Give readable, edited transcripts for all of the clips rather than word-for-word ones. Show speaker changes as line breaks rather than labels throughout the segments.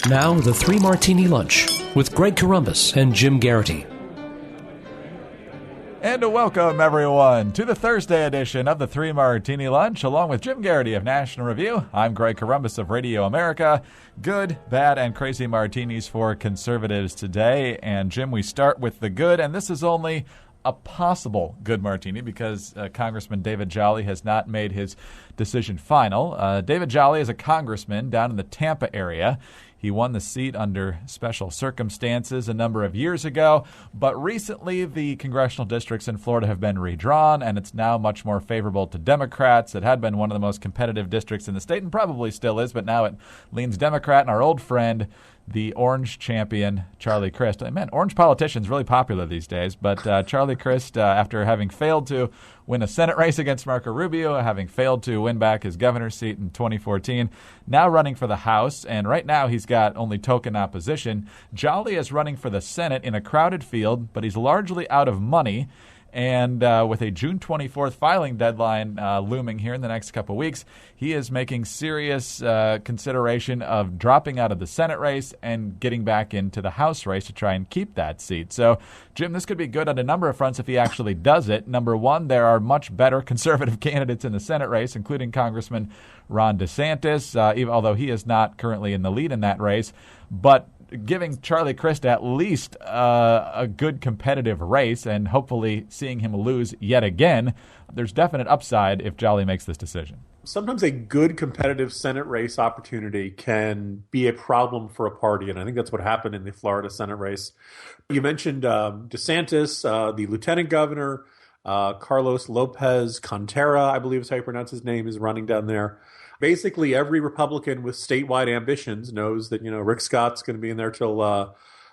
Now, the Three Martini Lunch with Greg Corombos and Jim Garrity.
And welcome, everyone, to the Thursday edition of the Three Martini Lunch, along with Jim Garrity of National Review. I'm Greg Corombos of Radio America. Good, bad, and crazy martinis for conservatives today. And, Jim, we start with the good, and this is only a possible good martini because Congressman David Jolly has not made his decision final. David Jolly is a congressman down in the Tampa area. He won the seat under special circumstances a number of years ago, but recently the congressional districts in Florida have been redrawn, and it's now much more favorable to Democrats. It had been one of the most competitive districts in the state and probably still is, but now it leans Democrat, and our old friend, the orange champion, Charlie Crist. Man, orange politicians really popular these days, but Charlie Crist, after having failed to win a Senate race against Marco Rubio, having failed to win back his governor's seat in 2014, now running for the House, and right now he's got only token opposition. Jolly is running for the Senate in a crowded field, but he's largely out of money. And with a June 24th filing deadline looming here in the next couple of weeks, he is making serious consideration of dropping out of the Senate race and getting back into the House race to try and keep that seat. So, Jim, this could be good on a number of fronts if he actually does it. Number one, there are much better conservative candidates in the Senate race, including Congressman Ron DeSantis, even although he is not currently in the lead in that race. But giving Charlie Crist at least a good competitive race and hopefully seeing him lose yet again, there's definite upside if Jolly makes this decision.
Sometimes a good competitive Senate race opportunity can be a problem for a party, and I think that's what happened in the Florida Senate race. You mentioned DeSantis, the lieutenant governor, Carlos Lopez Contreras, I believe is how you pronounce his name, is running down there. Basically, every Republican with statewide ambitions knows that, Rick Scott's going to be in there till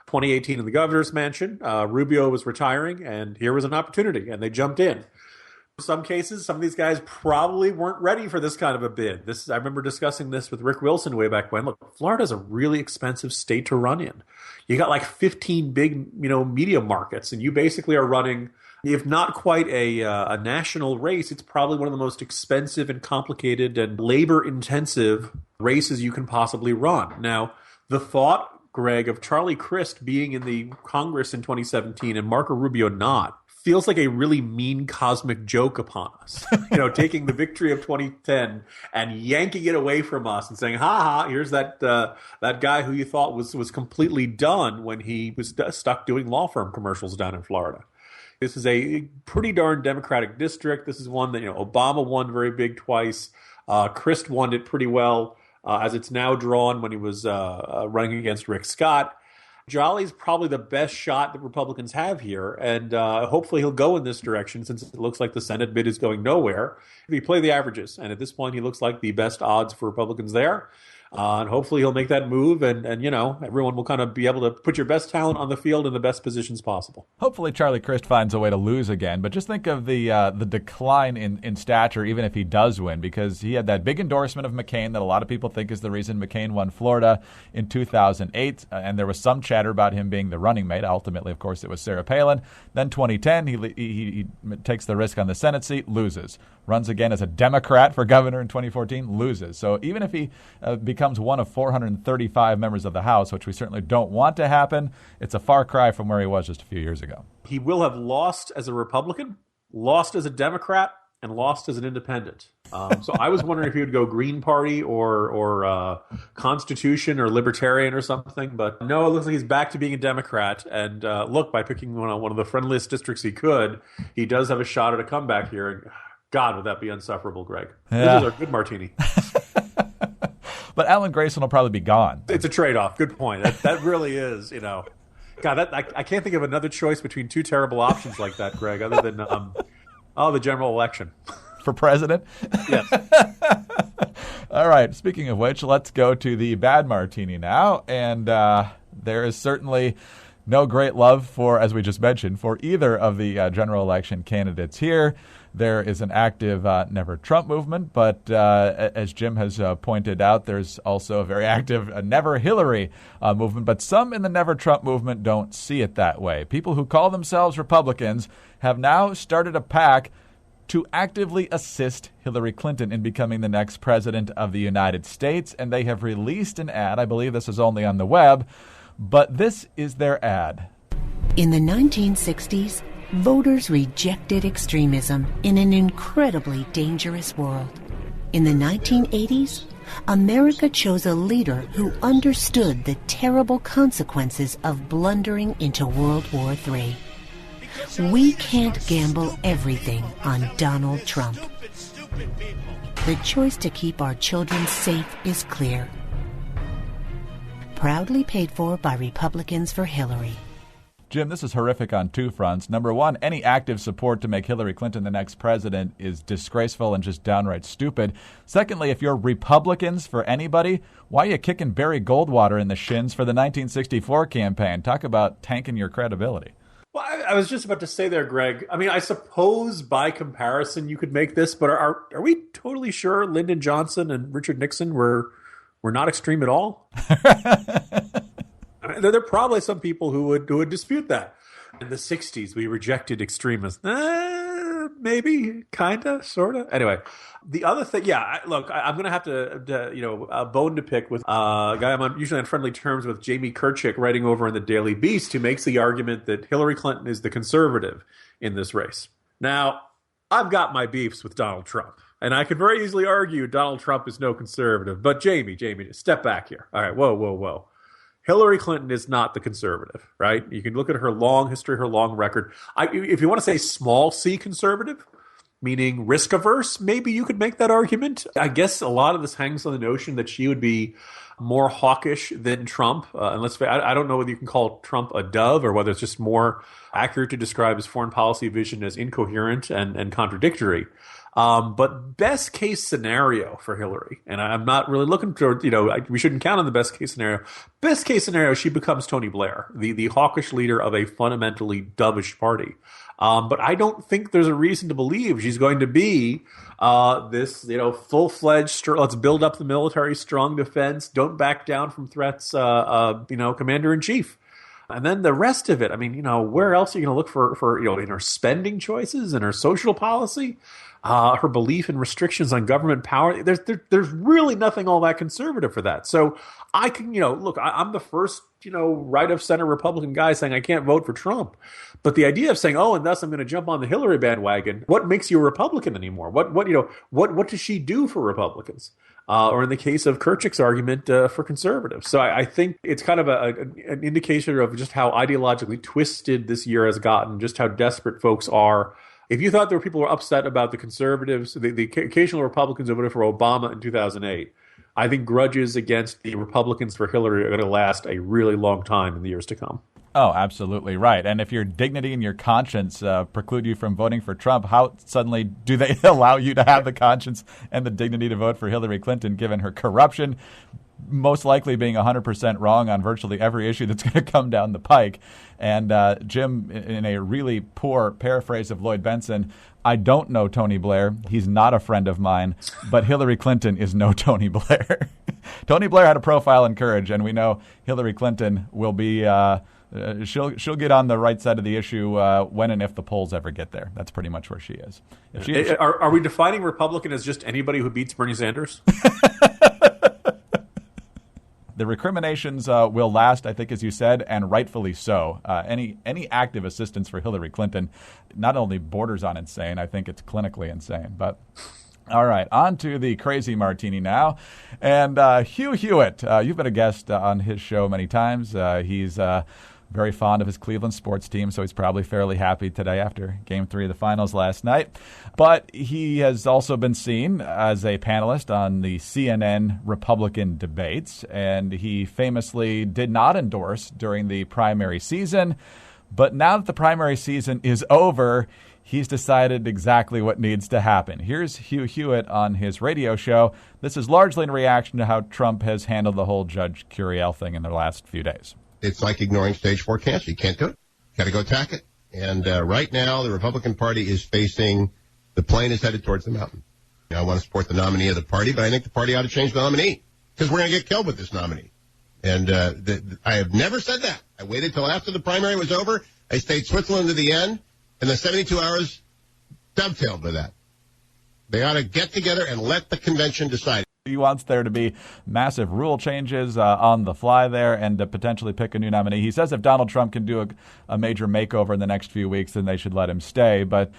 2018 in the governor's mansion. Rubio was retiring, and here was an opportunity, and they jumped in. In some cases, some of these guys probably weren't ready for this kind of a bid. I remember discussing this with Rick Wilson way back when. Look, Florida's a really expensive state to run in. You got like 15 big, media markets, and you basically are running, if not quite a national race, it's probably one of the most expensive and complicated and labor-intensive races you can possibly run. Now, the thought, Greg, of Charlie Crist being in the Congress in 2017 and Marco Rubio not, feels like a really mean cosmic joke upon us. Taking the victory of 2010 and yanking it away from us and saying, ha, here's that guy who you thought was completely done when he was stuck doing law firm commercials down in Florida. This is a pretty darn Democratic district. This is one that, Obama won very big twice. Crist won it pretty well as it's now drawn when he was running against Rick Scott. Jolly's probably the best shot that Republicans have here, and hopefully he'll go in this direction since it looks like the Senate bid is going nowhere. If you play the averages, and at this point he looks like the best odds for Republicans there. And hopefully he'll make that move, and everyone will kind of be able to put your best talent on the field in the best positions possible.
Hopefully Charlie Crist finds a way to lose again, but just think of the decline in stature even if he does win, because he had that big endorsement of McCain that a lot of people think is the reason McCain won Florida in 2008, and there was some chatter about him being the running mate. Ultimately, of course, it was Sarah Palin. Then 2010, he takes the risk on the Senate seat, loses. Runs again as a Democrat for governor in 2014, loses. So even if he becomes one of 435 members of the House, which we certainly don't want to happen, it's a far cry from where he was just a few years ago.
He will have lost as a Republican, lost as a Democrat, and lost as an independent. So I was wondering if he would go Green Party or Constitution or Libertarian or something. But no, it looks like he's back to being a Democrat. And look, by picking one of the friendliest districts he could, he does have a shot at a comeback here. And God, would that be insufferable, Greg.
Yeah.
This is a good martini.
But Alan Grayson will probably be gone.
It's a trade-off. Good point. That really is, God, I can't think of another choice between two terrible options like that, Greg, other than, the general election.
For president?
Yes.
All right. Speaking of which, let's go to the bad martini now. And there is certainly no great love for, as we just mentioned, for either of the general election candidates here. There is an active Never Trump movement, but as Jim has pointed out, there's also a very active Never Hillary movement. But some in the Never Trump movement don't see it that way. People who call themselves Republicans have now started a PAC to actively assist Hillary Clinton in becoming the next president of the United States. And they have released an ad. I believe this is only on the web, but this is their ad.
In the 1960s, voters rejected extremism in an incredibly dangerous world. In the 1980s, America chose a leader who understood the terrible consequences of blundering into World War III. We can't gamble everything on Donald Trump. The choice to keep our children safe is clear. Proudly paid for by Republicans for Hillary.
Jim, this is horrific on two fronts. Number one, any active support to make Hillary Clinton the next president is disgraceful and just downright stupid. Secondly, if you're Republicans for anybody, why are you kicking Barry Goldwater in the shins for the 1964 campaign? Talk about tanking your credibility.
Well, I was just about to say there, Greg. I mean, I suppose by comparison you could make this, but are we totally sure Lyndon Johnson and Richard Nixon were not extreme at all? I mean, there are probably some people who would dispute that. In the 60s, we rejected extremists. Maybe, kind of, sort of. Anyway, the other thing, look, I'm going to have to a bone to pick with a guy I'm usually on friendly terms with, Jamie Kirchick, writing over in the Daily Beast, who makes the argument that Hillary Clinton is the conservative in this race. Now, I've got my beefs with Donald Trump, and I could very easily argue Donald Trump is no conservative. But Jamie, step back here. All right, whoa. Hillary Clinton is not the conservative, right? You can look at her long history, her long record. If you want to say small c conservative, meaning risk averse, maybe you could make that argument. I guess a lot of this hangs on the notion that she would be more hawkish than Trump. I don't know whether you can call Trump a dove or whether it's just more accurate to describe his foreign policy vision as incoherent and contradictory. But best case scenario for Hillary, and I'm not really looking toward, we shouldn't count on the best case scenario. Best case scenario, she becomes Tony Blair, the hawkish leader of a fundamentally dovish party. But I don't think there's a reason to believe she's going to be this, full-fledged, let's build up the military, strong defense, don't back down from threats, commander-in-chief. And then the rest of it, I mean, where else are you going to look for in her spending choices and her social policy? Her belief in restrictions on government power. There's really nothing all that conservative for that. So I can, look, I'm the first, right of center Republican guy saying I can't vote for Trump. But the idea of saying, and thus I'm going to jump on the Hillary bandwagon, what makes you a Republican anymore? What does she do for Republicans? Or in the case of Kirchick's argument, for conservatives. So I think it's kind of an indication of just how ideologically twisted this year has gotten, just how desperate folks are. If you thought there were people who were upset about the conservatives, the occasional Republicans who voted for Obama in 2008, I think grudges against the Republicans for Hillary are going to last a really long time in the years to come.
Oh, absolutely right. And if your dignity and your conscience preclude you from voting for Trump, how suddenly do they allow you to have the conscience and the dignity to vote for Hillary Clinton, given her corruption, most likely being 100% wrong on virtually every issue that's going to come down the pike? And Jim, in a really poor paraphrase of Lloyd Benson, I don't know Tony Blair. He's not a friend of mine, but Hillary Clinton is no Tony Blair. Tony Blair had a profile in courage, and we know Hillary Clinton will be she'll get on the right side of the issue when and if the polls ever get there. That's pretty much where she is.
Are we defining Republican as just anybody who beats Bernie Sanders?
The recriminations will last, I think, as you said, and rightfully so. Any active assistance for Hillary Clinton not only borders on insane, I think it's clinically insane. But all right, on to the crazy martini now. And Hugh Hewitt, you've been a guest on his show many times. He's very fond of his Cleveland sports team, so he's probably fairly happy today after Game 3 of the finals last night. But he has also been seen as a panelist on the CNN Republican debates, and he famously did not endorse during the primary season. But now that the primary season is over, he's decided exactly what needs to happen. Here's Hugh Hewitt on his radio show. This is largely in reaction to how Trump has handled the whole Judge Curiel thing in the last few days.
It's like ignoring stage 4 cancer. You can't do it. Got to go attack it. And right now, the Republican Party is facing the plane is headed towards the mountain. I want to support the nominee of the party, but I think the party ought to change the nominee because we're going to get killed with this nominee. And I have never said that. I waited till after the primary was over. I stayed Switzerland to the end. And the 72 hours dovetailed with that. They ought to get together and let the convention decide.
He wants there to be massive rule changes on the fly there and to potentially pick a new nominee. He says if Donald Trump can do a major makeover in the next few weeks, then they should let him stay. But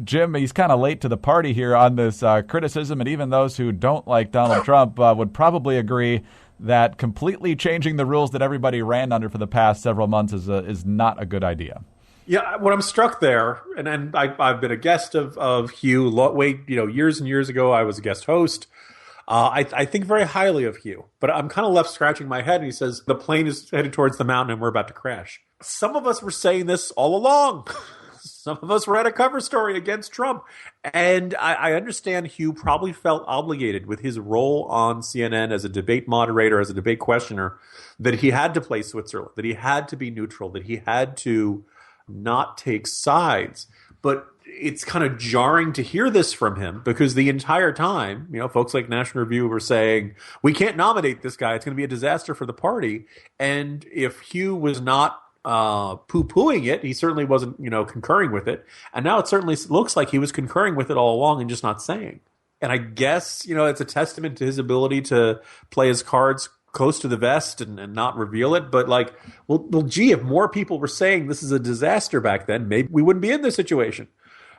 Jim, he's kind of late to the party here on this criticism, and even those who don't like Donald Trump would probably agree that completely changing the rules that everybody ran under for the past several months is not a good idea.
Yeah, when I'm struck there, and I've been a guest of Hugh. Years and years ago, I was a guest host. I think very highly of Hugh, but I'm kind of left scratching my head. And he says the plane is headed towards the mountain and we're about to crash. Some of us were saying this all along. Some of us read a cover story against Trump. And I understand Hugh probably felt obligated with his role on CNN as a debate moderator, as a debate questioner, that he had to play Switzerland, that he had to be neutral, that he had to not take sides. But it's kind of jarring to hear this from him because the entire time, folks like National Review were saying, we can't nominate this guy. It's going to be a disaster for the party. And if Hugh was not poo-pooing it, he certainly wasn't, concurring with it. And now it certainly looks like he was concurring with it all along and just not saying. And I guess, it's a testament to his ability to play his cards close to the vest and not reveal it. But gee, if more people were saying this is a disaster back then, maybe we wouldn't be in this situation.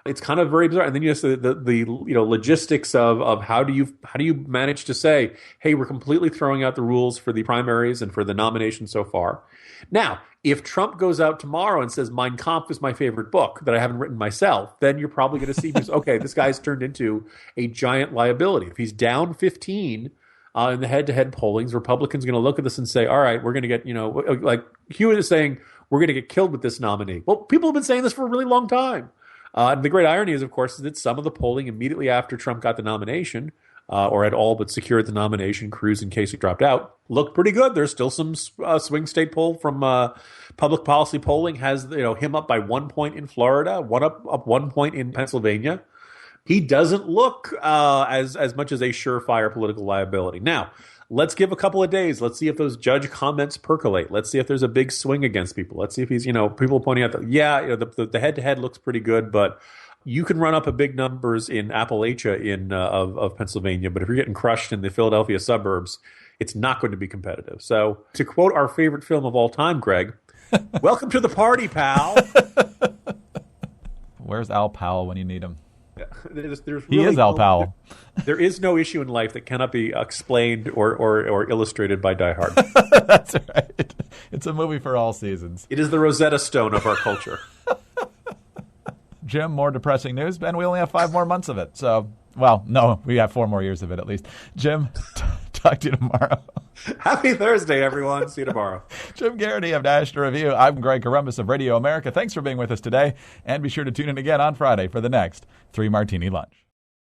It's kind of very bizarre. And then the logistics of how do you manage to say, hey, we're completely throwing out the rules for the primaries and for the nomination so far. Now, if Trump goes out tomorrow and says Mein Kampf is my favorite book that I haven't written myself, then you're probably going to see okay, this guy's turned into a giant liability. If he's down 15 in the head-to-head pollings, Republicans are going to look at this and say, all right, we're going to get, like Hewitt is saying, we're going to get killed with this nominee. Well, people have been saying this for a really long time. And the great irony is, of course, that some of the polling immediately after Trump got the nomination, or had all but secured the nomination, Cruz in case he dropped out, looked pretty good. There's still some swing state poll from public policy polling has him up by 1 point in Florida, up 1 point in Pennsylvania. He doesn't look as much as a surefire political liability. Now, let's give a couple of days. Let's see if those judge comments percolate. Let's see if there's a big swing against people. Let's see if he's, people pointing out that, the head-to-head looks pretty good, but you can run up a big numbers in Appalachia of Pennsylvania, but if you're getting crushed in the Philadelphia suburbs, it's not going to be competitive. So to quote our favorite film of all time, Greg, welcome to the party, pal.
Where's Al Powell when you need him?
There's
he
really
is Al Powell.
There is no issue in life that cannot be explained or illustrated by Die Hard.
That's right. It's a movie for all seasons.
It is the Rosetta Stone of our culture.
Jim, more depressing news. Ben, we only have 5 more months of it. So, well, no, we have 4 more years of it at least. Jim, talk to you tomorrow.
Happy Thursday, everyone. See you tomorrow.
Jim Garrity of National Review. I'm Greg Columbus of Radio America. Thanks for being with us today. And be sure to tune in again on Friday for the next 3 Martini Lunch.